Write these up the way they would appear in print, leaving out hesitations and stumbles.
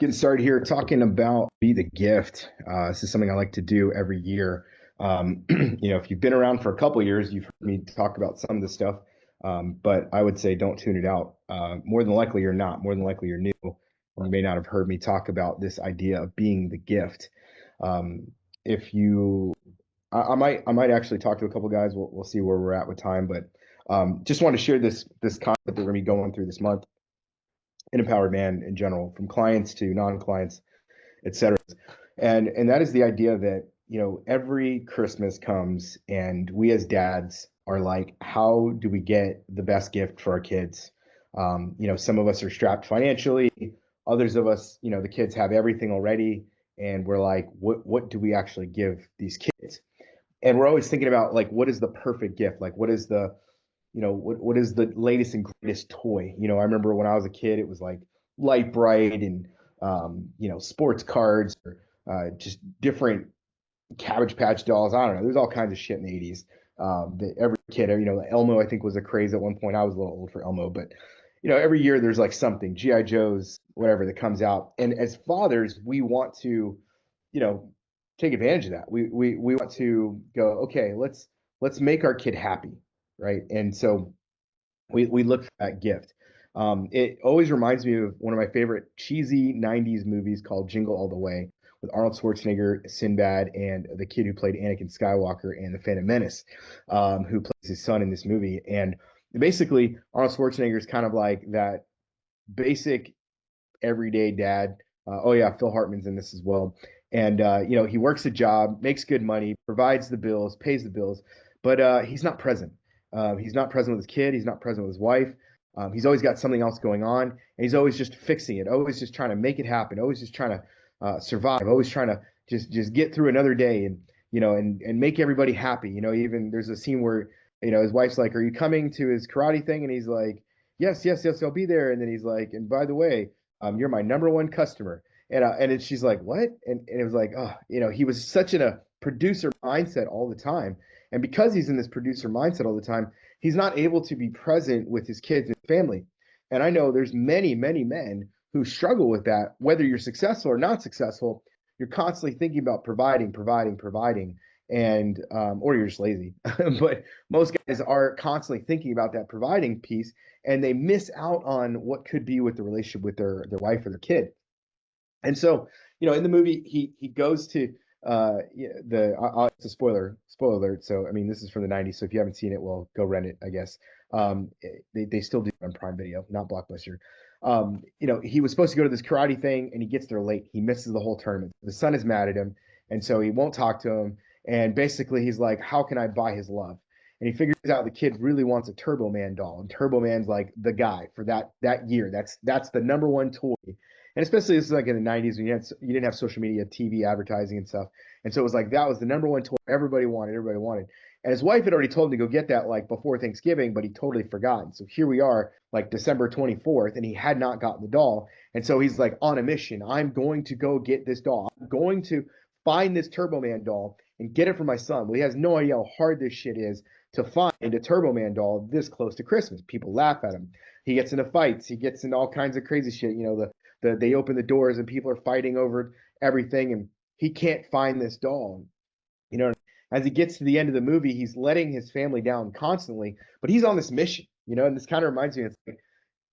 Getting started here talking about Be the Gift. This is something I like to do every year. If you've been around for a couple years, you've heard me talk about some of this stuff, but I would say don't tune it out. More than likely you're not. More than likely you're new. Or you may not have heard me talk about this idea of being the gift. If you, I might actually talk to a couple guys. We'll see where we're at with time, but just want to share this concept that we're gonna be going through this month in Empowered Man in general, from clients to non-clients, et cetera. And that is the idea that, every Christmas comes and we as dads are like, how do we get the best gift for our kids? Some of us are strapped financially, others of us, the kids have everything already, and we're like, what do we actually give these kids? And we're always thinking about like, what is the perfect gift? Like, what is the latest and greatest toy? I remember when I was a kid, it was like Light Bright and sports cards or just different Cabbage Patch dolls. I don't know. There's all kinds of shit in the 80s. That every kid, Elmo, I think, was a craze at one point. I was a little old for Elmo, but every year there's like something, GI Joes, whatever that comes out. And as fathers, we want to, you know, take advantage of that. We want to go, okay, let's make our kid happy, right? And so we look for that gift. It always reminds me of one of my favorite cheesy 90s movies called Jingle All the Way with Arnold Schwarzenegger, Sinbad, and the kid who played Anakin Skywalker in The Phantom Menace, who plays his son in this movie. And basically, Arnold Schwarzenegger is kind of like that basic everyday dad. Oh, yeah, Phil Hartman's in this as well. And, he works a job, makes good money, provides the bills, pays the bills, but he's not present. He's not present with his kid. He's not present with his wife. He's always got something else going on, and he's always just fixing it, always just trying to make it happen, always just trying to survive, always trying to just get through another day and and make everybody happy. Even there's a scene where his wife's like, "Are you coming to his karate thing?" And he's like, "Yes, yes, yes, I'll be there." And then he's like, "And by the way, you're my number one customer." And then she's like, "What?" And it was like, oh, he was such in a producer mindset all the time. And because he's in this producer mindset all the time, he's not able to be present with his kids and family. And I know there's many, many men who struggle with that. Whether you're successful or not successful, you're constantly thinking about providing, providing, providing, and or you're just lazy. But most guys are constantly thinking about that providing piece, and they miss out on what could be with the relationship with their wife or their kid. And so, in the movie, he goes to it's a spoiler alert. So, I mean, this is from the 90s. So if you haven't seen it, well, go rent it, I guess. They still do it on Prime Video, not Blockbuster. He was supposed to go to this karate thing and he gets there late. He misses the whole tournament. The son is mad at him. And so he won't talk to him. And basically he's like, how can I buy his love? And he figures out the kid really wants a Turbo Man doll. And Turbo Man's like the guy for that year. That's the number one toy. And especially this is like in the 90s when you didn't have social media, TV advertising and stuff. And so it was like that was the number one toy everybody wanted, everybody wanted. And his wife had already told him to go get that like before Thanksgiving, but he totally forgot. So here we are, like December 24th, and he had not gotten the doll. And so he's like on a mission. I'm going to go get this doll. I'm going to find this Turbo Man doll and get it for my son. Well, he has no idea how hard this shit is to find a Turbo Man doll this close to Christmas. People laugh at him. He gets into fights. He gets into all kinds of crazy shit. They open the doors and people are fighting over everything, and he can't find this doll. You know, as he gets to the end of the movie, he's letting his family down constantly, but he's on this mission. And this kind of reminds me,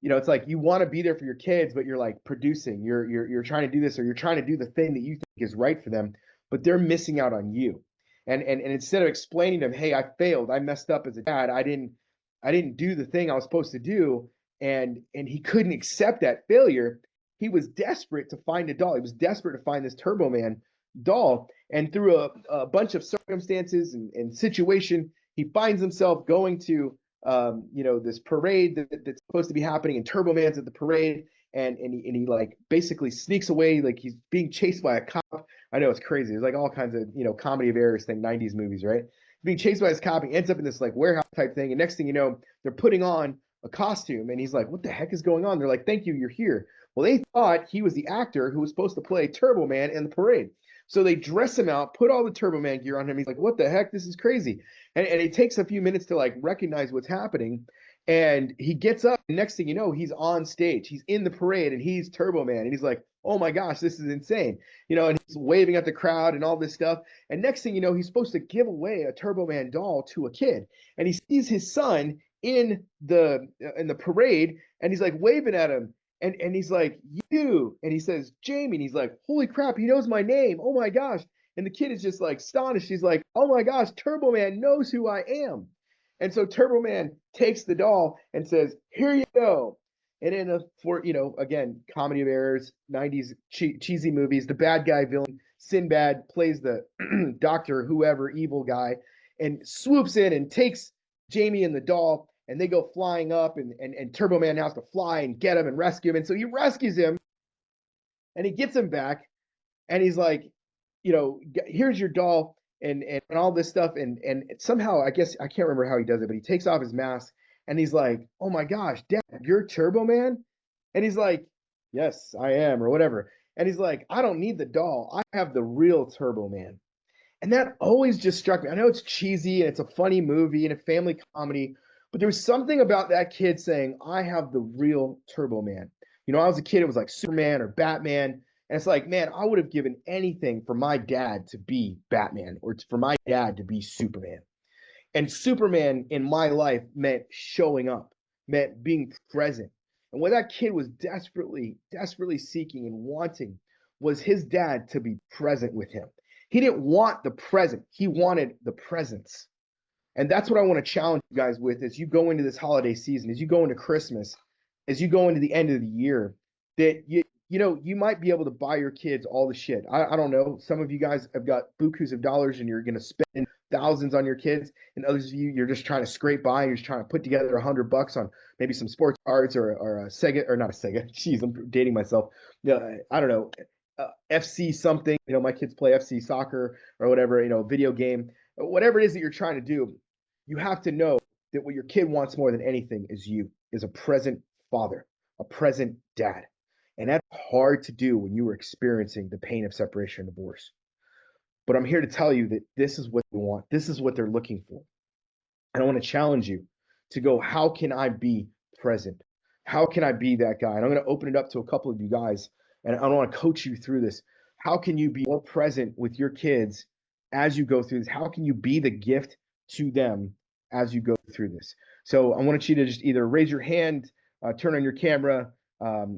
it's like you want to be there for your kids, but you're like producing, you're trying to do this, or you're trying to do the thing that you think is right for them, but they're missing out on you. And instead of explaining to them, hey, I failed, I messed up as a dad, I didn't do the thing I was supposed to do, and he couldn't accept that failure. He was desperate to find a doll. He was desperate to find this Turbo Man doll. And through a bunch of circumstances and situation, he finds himself going to this parade that's supposed to be happening, and Turbo Man's at the parade, and he like basically sneaks away, like he's being chased by a cop. I know it's crazy. There's like all kinds of comedy of errors thing, 90s movies, right? Being chased by this cop, he ends up in this like warehouse type thing, and next thing you know, they're putting on a costume, and he's like, "What the heck is going on?" They're like, "Thank you, you're here." Well, they thought he was the actor who was supposed to play Turbo Man in the parade. So they dress him out, put all the Turbo Man gear on him. He's like, "What the heck? This is crazy." And it takes a few minutes to like recognize what's happening. And he gets up, and next thing you know, he's on stage. He's in the parade, and he's Turbo Man. And he's like, oh my gosh, this is insane. And he's waving at the crowd and all this stuff. And next thing you know, he's supposed to give away a Turbo Man doll to a kid. And he sees his son in the parade, and he's like waving at him. And he's like, you. And he says, Jamie. And he's like, holy crap, he knows my name. Oh my gosh. And the kid is just like astonished. He's like, oh my gosh, Turbo Man knows who I am. And so Turbo Man takes the doll and says, "Here you go." And again, comedy of errors, 90s cheesy movies, the bad guy villain, Sinbad plays the doctor, whoever, evil guy, and swoops in and takes Jamie and the doll, and they go flying up, and Turbo Man has to fly and get him and rescue him. And so he rescues him, and he gets him back, and he's like, here's your doll and all this stuff. And somehow, I guess, I can't remember how he does it, but he takes off his mask and he's like, oh my gosh, Dad, you're Turbo Man? And he's like, yes, I am, or whatever. And he's like, I don't need the doll. I have the real Turbo Man. And that always just struck me. I know it's cheesy and it's a funny movie and a family comedy, but there was something about that kid saying, I have the real Turbo Man. I was a kid, it was like Superman or Batman. And it's like, man, I would have given anything for my dad to be Batman or for my dad to be Superman. And Superman in my life meant showing up, meant being present. And what that kid was desperately, desperately seeking and wanting was his dad to be present with him. He didn't want the present, he wanted the presence. And that's what I want to challenge you guys with as you go into this holiday season, as you go into Christmas, as you go into the end of the year, that you might be able to buy your kids all the shit. I don't know. Some of you guys have got bukus of dollars and you're going to spend thousands on your kids, and others of you, you're just trying to scrape by. You're just trying to put together $100 on maybe some sports cards or a Sega, or not a Sega. Jeez, I'm dating myself. I don't know. FC something. My kids play FC soccer or whatever. Video game, whatever it is that you're trying to do. You have to know that what your kid wants more than anything is a present father, a present dad. And that's hard to do when you are experiencing the pain of separation and divorce. But I'm here to tell you that this is what they want. This is what they're looking for. And I want to challenge you to go, how can I be present? How can I be that guy? And I'm going to open it up to a couple of you guys, and I want to coach you through this. How can you be more present with your kids as you go through this? How can you be the gift to them as you go through this? So I want you to just either raise your hand, turn on your camera.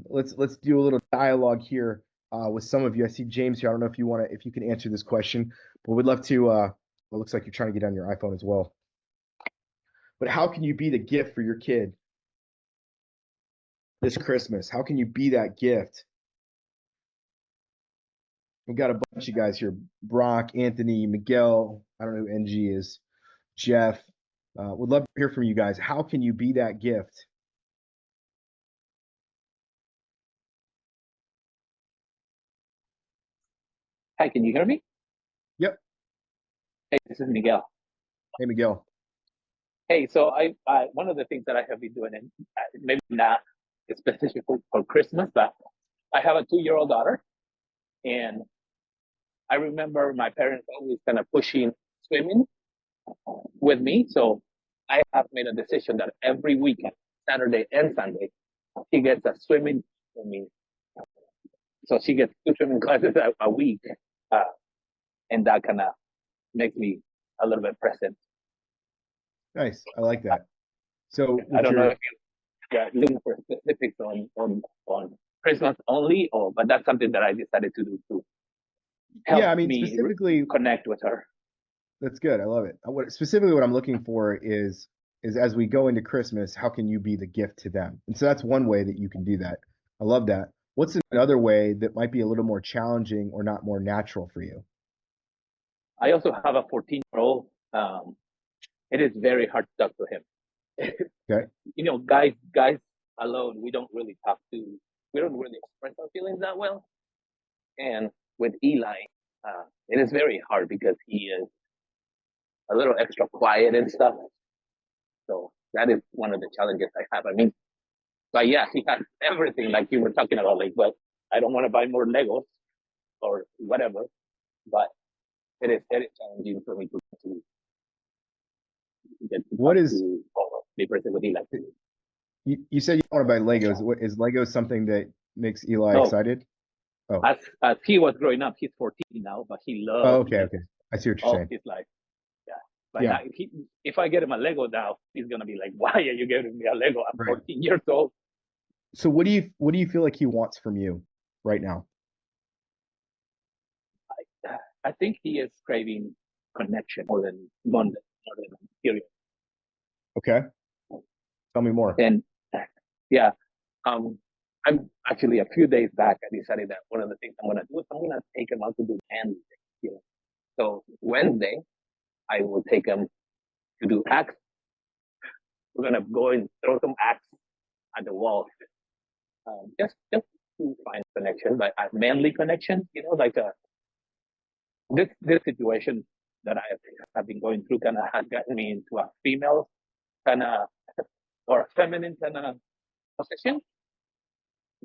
Let's do a little dialogue here with some of you. I see James here. I don't know if you can answer this question, but we'd love to. Well, it looks like you're trying to get on your iPhone as well. But how can you be the gift for your kid this Christmas? How can you be that gift? We've got a bunch of guys here: Brock, Anthony, Miguel. I don't know who NG is. Jeff. Would love to hear from you guys. How can you be that gift? Hi, can you hear me? Yep. Hey, this is Miguel. Hey, Miguel. Hey, so I one of the things that I have been doing, and maybe not specifically for Christmas, but I have a 2-year-old daughter, and I remember my parents always kind of pushing swimming with me. So I have made a decision that every weekend, Saturday and Sunday, she gets a swimming with me. So she gets 2 swimming classes a week, uh, and that kind of makes me a little bit present. Nice. I like that. So I don't know if you're looking for specifics on Christmas only, or but that's something that I decided to do to help yeah, I mean, me specifically, connect with her. that's good. I love it. Specifically what I'm looking for is as we go into Christmas, how can you be the gift to them? And so that's one way that you can do that. I love that. What's another way that might be a little more challenging or not more natural for you? I also have a 14-year-old. It is very hard to talk to him. Okay. Guys alone, we don't really express our feelings that well. And with Eli, it is very hard because he is a little extra quiet and stuff. So that is one of the challenges I have. I mean, but yeah, he has everything like you were talking about. Like, well, I don't want to buy more Legos or whatever, but it is challenging for me to get to What is to person with Eli. You said you want to buy Legos. What is Legos something that makes Eli No, excited? Oh, as he was growing up, he's 14 now, but he oh, loves okay, Legos okay. I see what you're all saying. his life. Yeah. But now, Yeah, if I get him a Lego now, he's gonna be like, "Why are you giving me a Lego? I'm right. 14 years old." So what do you feel like he wants from you right now? I think he is craving connection more than material. Okay, tell me more. And yeah, um, I'm actually a few days back. I decided that one of the things I'm gonna do is I'm gonna take him out to do hands. You know, so Wednesday I will take him to do axe. We're gonna go and throw some axe at the wall, just to find connection, like a manly connection. Like this situation that I have been going through kind of has gotten me into a female kind of or a feminine kind of position.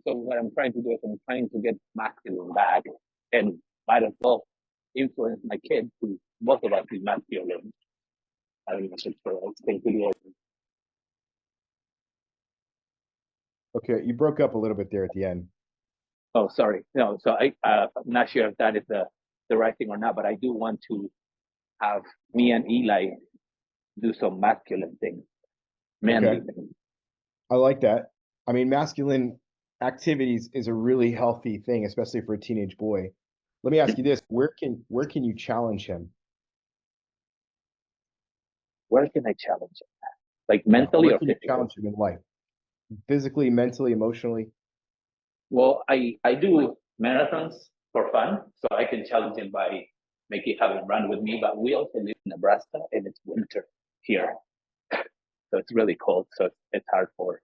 So what I'm trying to do is I'm trying to get masculine back, and might as well influence my kids to both of us be masculine. I don't know if it's for stay pretty open. Okay, you broke up a little bit there at the end. Oh, sorry. No, so I'm not sure if that is the right thing or not, but I do want to have me and Eli do some masculine things, manly Okay, things. I like that. I mean, masculine activities is a really healthy thing, especially for a teenage boy. Let me ask you this: where can you challenge him? Where can I challenge it? Like Yeah, mentally where or can you physically? challenge him in life? Physically, mentally, emotionally? Well, I do marathons for fun, so I can challenge him by making have him run with me. But we also live in Nebraska, and it's winter here, so it's really cold. So it's hard for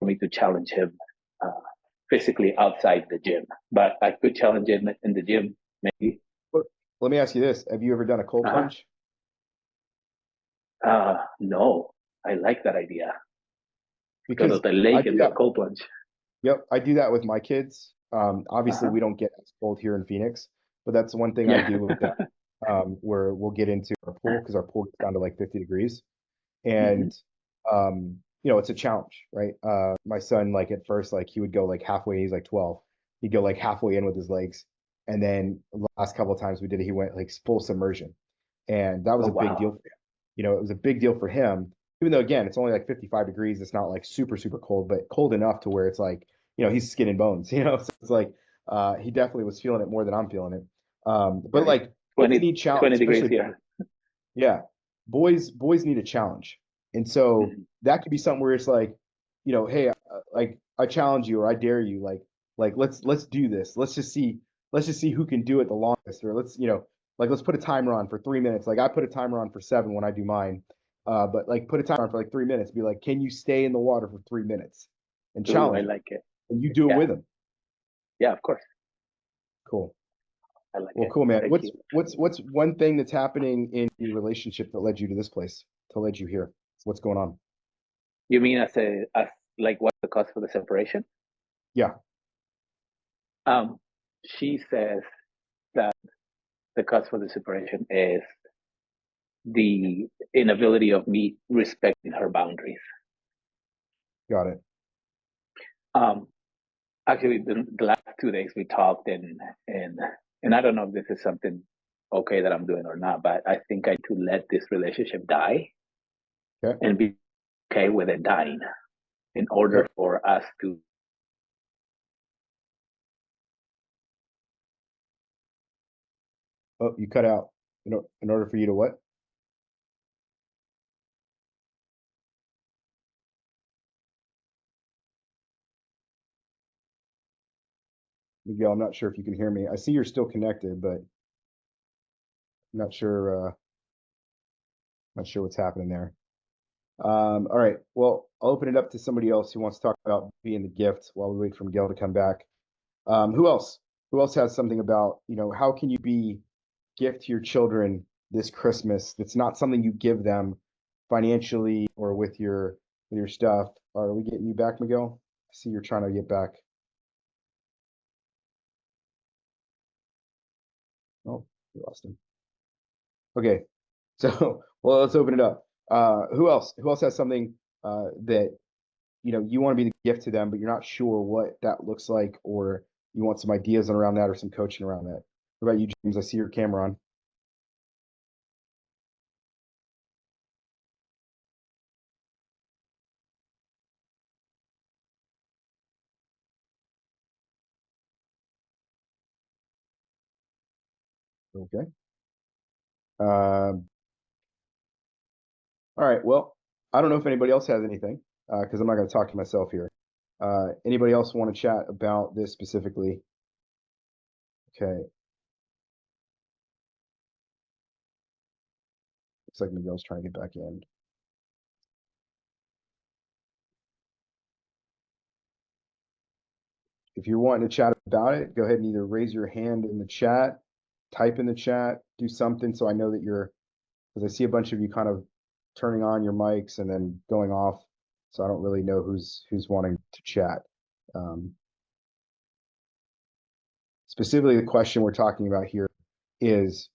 me to challenge him uh, physically outside the gym. But I could challenge him in the gym, maybe. But let me ask you this: have you ever done a cold Uh-huh. plunge? No, I like that idea. Go to Because the I lake do and do a that. cold plunge. Yep, I do that with my kids. Obviously, Uh-huh. we don't get as cold here in Phoenix, but that's one thing I Yeah. do with them, where we'll get into our pool because our pool gets down to like 50 degrees. Hmm. And it's a challenge, right? My son, like at first, like he would go like halfway, he's like 12. He'd go like halfway in with his legs. And then the last couple of times we did it, he went like full submersion. And that was Oh a big deal wow. for him. It was a big deal for him, even though again, it's only like 55 degrees. It's not like super, super cold, but cold enough to where it's like, he's skin and bones, so it's like he definitely was feeling it more than I'm feeling it. But Right. like boys 20, need challenge, 20 degrees especially boys. here. Yeah. Boys need a challenge. And so Mhm. that could be something where it's like, hey, like I challenge you or I dare you, like let's do this. Let's just see who can do it the longest, or like let's put a timer on for 3 minutes. Like I put a timer on for 7 when I do mine. But like put a timer on for like 3 minutes. Be like, can you stay in the water for 3 minutes and Ooh, I challenge them? like it. And you do it Yeah. with them. Yeah, of course. Cool. I like Well, it. cool, man. Thank What's you. what's what's one thing that's happening in your relationship that led you to this place, to led you here? What's going on? You mean as like what's the cause for the separation? Yeah, Um, she says that the cause for the separation is the inability of me respecting her boundaries. got it. Um, Actually, the last 2 days we talked, and and I don't know if this is something okay that I'm doing or not, but I think I to let this relationship die Okay. and be okay with it dying in order Okay. for us to. Oh, you cut out. In order for you to what? Miguel, I'm not sure if you can hear me. I see you're still connected, but I'm not sure what's happening there. All right. Well, I'll open it up to somebody else who wants to talk about being the gift while we wait for Miguel to come back. Who else? Who else has something about, how can you be gift to your children this Christmas that's not something you give them financially or with your stuff? Are we getting you back, Miguel? I see you're trying to get back. Oh, we lost him. Okay. So, well, let's open it up. Who else? Who else has something that you want to be the gift to them, but you're not sure what that looks like, or you want some ideas around that or some coaching around that? What about you, James? I see your camera on. Okay. All right. Well, I don't know if anybody else has anything because I'm not going to talk to myself here. Anybody else want to chat about this specifically? Okay. Looks like Miguel's trying to get back in. If you're wanting to chat about it, go ahead and either raise your hand in the chat, type in the chat, do something so I know that you're, because I see a bunch of you kind of turning on your mics and then going off, so I don't really know who's wanting to chat. Specifically, the question we're talking about here is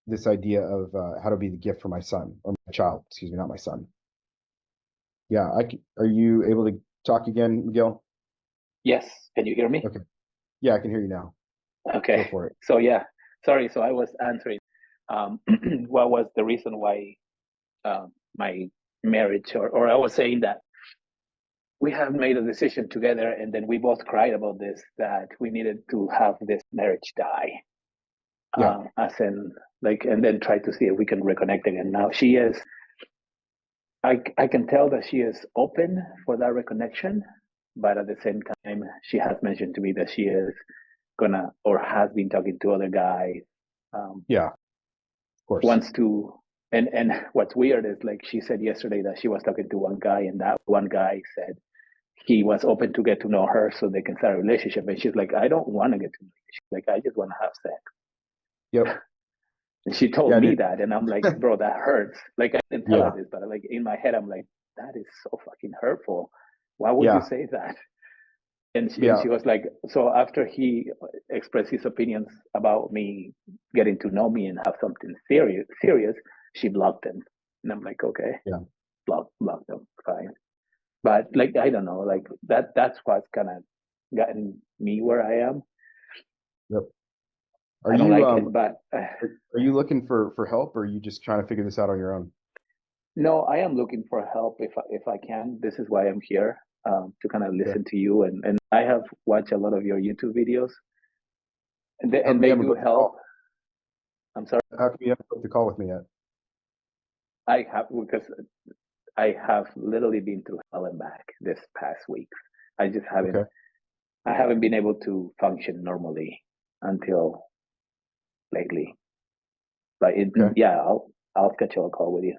this idea of how to be the gift for my son or my child. Excuse me, not my son. Yeah, are you able to talk again, Miguel? Yes. Can you hear me? Okay. Yeah, I can hear you now. Go Okay. for it. So yeah, sorry. So I was answering, what was the reason why my marriage, or I was saying that we have made a decision together, and then we both cried about this, that we needed to have this marriage die, Yeah, as in like, and then try to see if we can reconnect again. Now she is, I can tell that she is open for that reconnection, but at the same time, she has mentioned to me that she is gonna, or has been talking to other guys, yeah, of course. wants to. And what's weird is, like, she said yesterday that she was talking to one guy, and that one guy said he was open to get to know her so they can start a relationship. And she's like, I don't want to get to know you. She's like, I just want to have sex. Yep. And she told Yeah, me dude. that, and I'm like, bro, that hurts. Like, I didn't tell her Yeah, this, but like in my head, I'm like, that is so fucking hurtful. Why would you yeah, say that? And yeah, she was like, so after he expressed his opinions about me getting to know me and have something serious, she blocked him. And I'm like, okay, yeah. block them, fine. But like, I don't know, like that's what's kind of gotten me where I am. Yep. Are I don't you like it, but are you looking for help, or are you just trying to figure this out on your own? no, I am looking for help if I can. This is why I'm here, to kind of Okay. listen to you, and I have watched a lot of your YouTube videos, How and come you they haven't do booked the help. call? I'm sorry, How come you haven't booked the call with me yet? I have, because I have literally been through hell and back this past week. I just haven't Okay. I haven't been able to function normally until lately. But Okay. yeah, I'll schedule a call with you.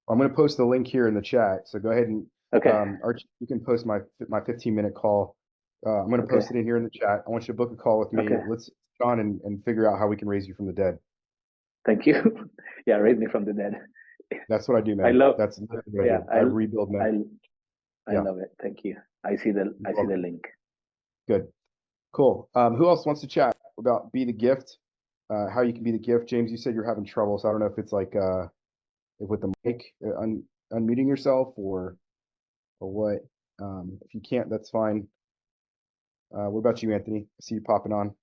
I'm going to post the link here in the chat. So go ahead and Okay, Archie, you can post my 15-minute call. I'm going to okay, post it in here in the chat. I want you to book a call with me. okay. Let's sit on and figure out how we can raise you from the dead. Thank you. Yeah, raise me from the dead. That's what I do, I man. love. That's literally what I Yeah, do. I rebuild men. I Yeah, love it. Thank you. you're I see the welcome. link. Good. Cool. Who else wants to chat about be the gift? How you can be the gift? James, you said you're having trouble, so I don't know if it's like with the mic, unmuting yourself or what. If you can't, that's fine. What about you, Anthony? I see you popping on.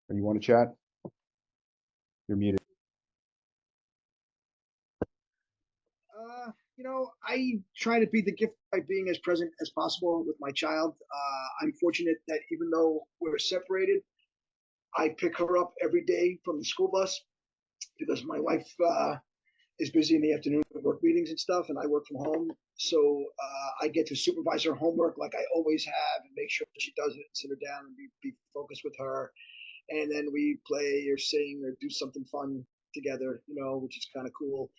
Or you want to chat? You're muted. I try to be the gift by being as present as possible with my child. I'm fortunate that even though we're separated, I pick her up every day from the school bus because my wife is busy in the afternoon with work meetings and stuff, and I work from home. So I get to supervise her homework like I always have and make sure she does it, sit her down and be focused with her. And then we play or sing or do something fun together, which is kind of cool.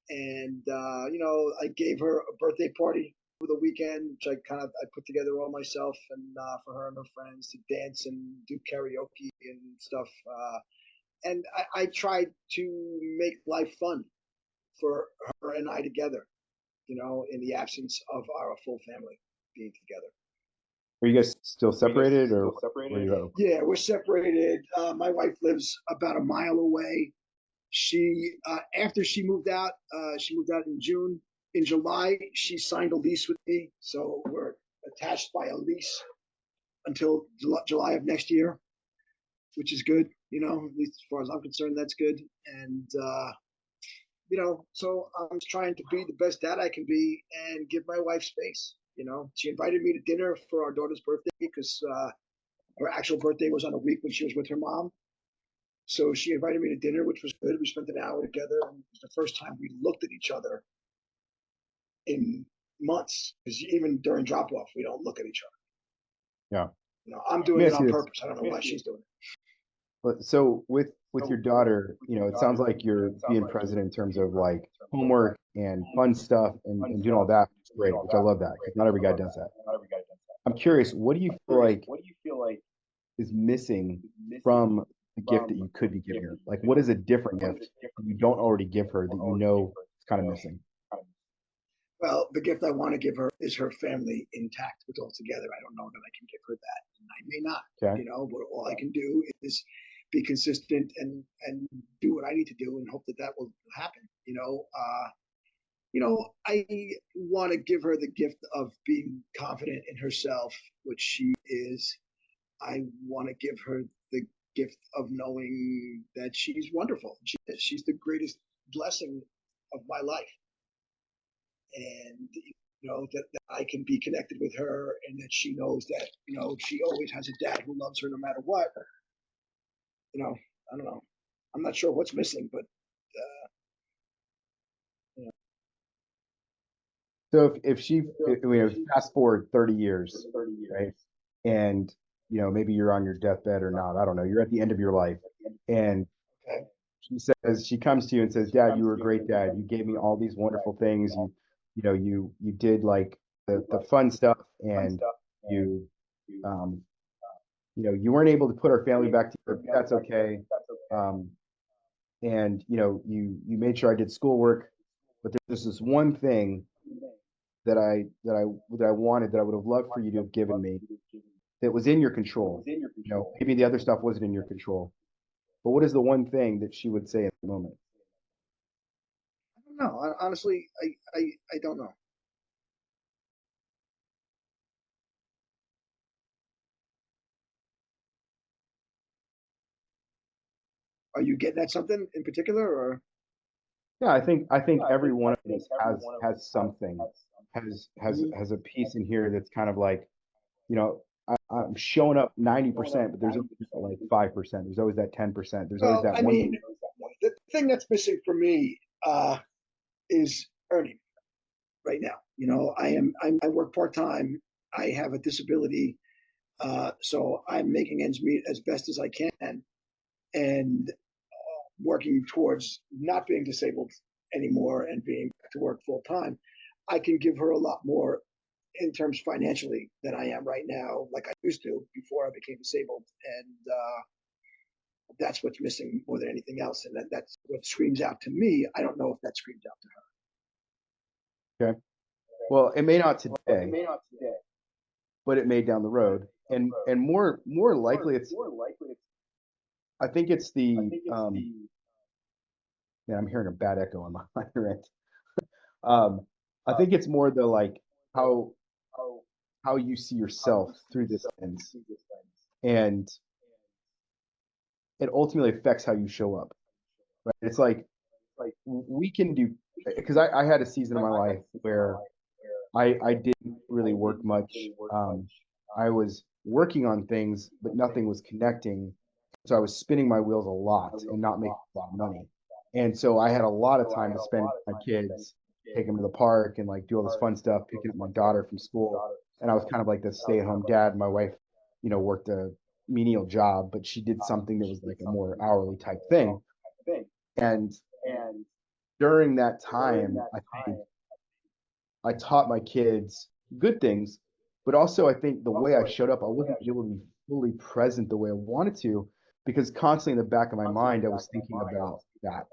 And I gave her a birthday party over the weekend, which I put together all myself and for her and her friends to dance and do karaoke and stuff. And I tried to make life fun for her and I together, in the absence of our full family being together. Are you guys still separated or where are you at? Yeah, we're separated. My wife lives about a mile away, She after she moved out in June. In July, she signed a lease with me, so we're attached by a lease until July of next year, which is good. You know, at least as far as I'm concerned, that's good. And you know, so I'm trying to be the best dad I can be and give my wife space. You know, she invited me to dinner for our daughter's birthday because her actual birthday was on a week when she was with her mom. So she invited me to dinner, which was good. We spent an hour together, and it was the first time we looked at each other in months. Because even during drop off, we don't look at each Yeah. other. You know, I'm Let doing me it ask on you this. purpose. I don't know why she's doing it. So with your daughter, you know, it sounds like you're being present in terms of like homework and fun stuff and doing all that. It's great, which I love that because not every guy does that. I'm curious, what do you feel like is missing from the gift that you could be giving her? Like, what is a different gift that you don't already give her that you know is kind of missing? Well, the gift I want to give her is her family intact, with all together. I don't know that I can give her that, and I may not. Okay. You know, but all I can do is be consistent and do what I need to do, and hope that that will happen. You know, I want to give her the gift of being confident in herself, which she is. I want to give her the gift of knowing that she's wonderful. She's the greatest blessing of my life, and you know that I can be connected with her, and that she knows that she always has a dad who loves her no matter what. You know, I don't know. I'm not sure what's missing, but you know. So if she, fast forward 30 years, right? And, you know, maybe you're on your deathbed or not. I don't know. You're at the end of your life. And Okay. she comes to you and says, Dad, you were a great dad. You gave me all these wonderful things. You did like the fun stuff and you, um, you weren't able to put our family back together, but that's okay. Um, and, you made sure I did schoolwork, but there's this one thing that I wanted that I would have loved for you to have given me that was in your control. Maybe the other stuff wasn't in your control. But what is the one thing that she would say at the moment? I don't know. Honestly, I don't know. Are you getting at something in particular, or? Yeah, I think every one of us has something, has a piece in here that's kind of like, I'm showing up 90%, but there's always like 5%. There's always that 10%. There's always Well, that I one. mean, the thing that's missing for me is earning right now. You know, I work part time. I have a disability, so I'm making ends meet as best as I can, and working towards not being disabled anymore and being back to work full time. I can give her a lot more in terms financially than I am right now, like I used to before I became disabled, and that's what's missing more than anything else, and that's what screams out to me. I don't know if that screams out to Okay. Well, it may not today, but it may down the road. And more likely I think it's the man, I'm hearing a bad echo on my end. I think it's more the like how how you see yourself through this lens, and it ultimately affects how you show up. Right? It's like we can do because I had a season of my life where I didn't really work much. I was working on things, but nothing was connecting. So I was spinning my wheels a lot and not making a lot of money. And so I had a lot of time to spend with my kids, take them to the park and like do all this fun stuff, picking up my daughter from school. And I was kind of like the stay-at-home dad. My wife, worked a menial job, but she did something that was like a more hourly type thing. And during that time, I think I taught my kids good things, but also I think the way I showed up, I wasn't able to be fully present the way I wanted to because constantly in the back of my mind, I was thinking about that,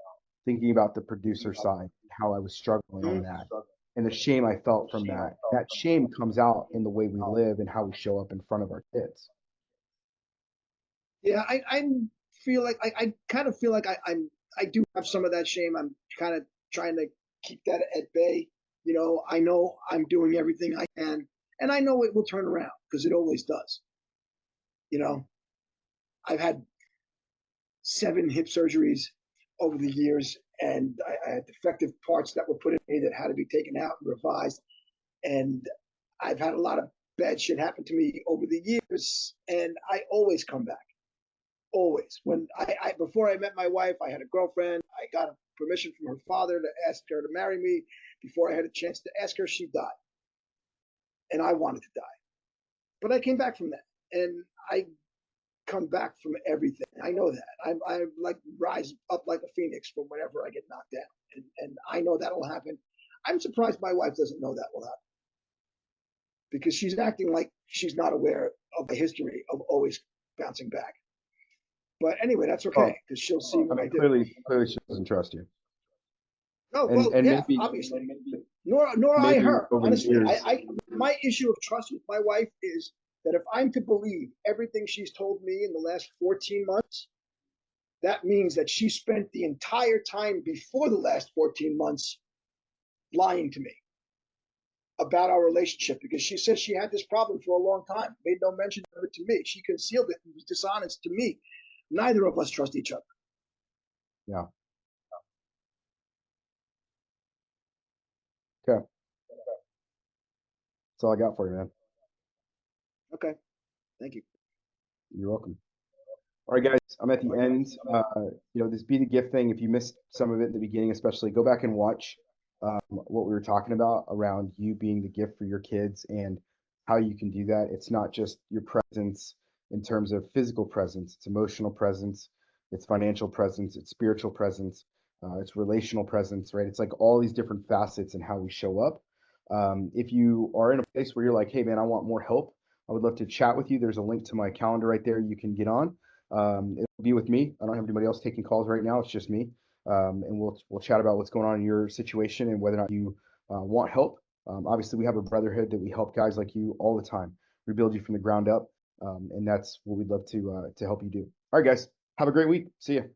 thinking about the producer side, how I was struggling on her. that, and the shame I felt from that. That shame comes out in the way we live and how we show up in front of our kids. Yeah, I feel like I kind of feel like I'm I do have some of that shame. I'm kind of trying to keep that at bay. You know, I know I'm doing everything I can, and I know it will turn around because it always does. You know, I've had 7 hip surgeries over the years, and I had defective parts that were put in me that had to be taken out and revised. And I've had a lot of bad shit happen to me over the years, and I always come back. Always. When I before I met my wife, I had a girlfriend. I got permission from her father to ask her to marry me. Before I had a chance to ask her, she died, and I wanted to die. But I came back from that, and I come back from everything. I know that. I like rise up like a phoenix from whenever I get knocked down, and I know that'll happen. I'm surprised my wife doesn't know that will happen because she's acting like she's not aware of the history of always bouncing back. But anyway, that's okay Oh, because she'll see I what I mean, do. clearly she doesn't trust you. Oh And well, and yeah, maybe obviously. Nor I maybe her. over the Honestly, years, my issue of trust with my wife is that if I'm to believe everything she's told me in the last 14 months, that means that she spent the entire time before the last 14 months lying to me about our relationship because she says she had this problem for a long time, made no mention of it to me. She concealed it and was dishonest to me. Neither of us trust each other. yeah. Okay, that's all I got for you, man. Okay, thank you. You're welcome. All right, guys, I'm at the end. This be the gift thing. If you missed some of it in the beginning, especially, go back and watch what we were talking about around you being the gift for your kids and how you can do that. It's not just your presence in terms of physical presence, it's emotional presence, it's financial presence, it's spiritual presence, it's relational presence, right? It's like all these different facets and how we show up. If you are in a place where you're like, hey, man, I want more help, I would love to chat with you. There's a link to my calendar right there you can get on. It'll be with me. I don't have anybody else taking calls right now. It's just me. And we'll chat about what's going on in your situation and whether or not you want help. Obviously, we have a brotherhood that we help guys like you all the time, rebuild you from the ground up, and that's what we'd love to help you do. All right, guys, have a great week. See you.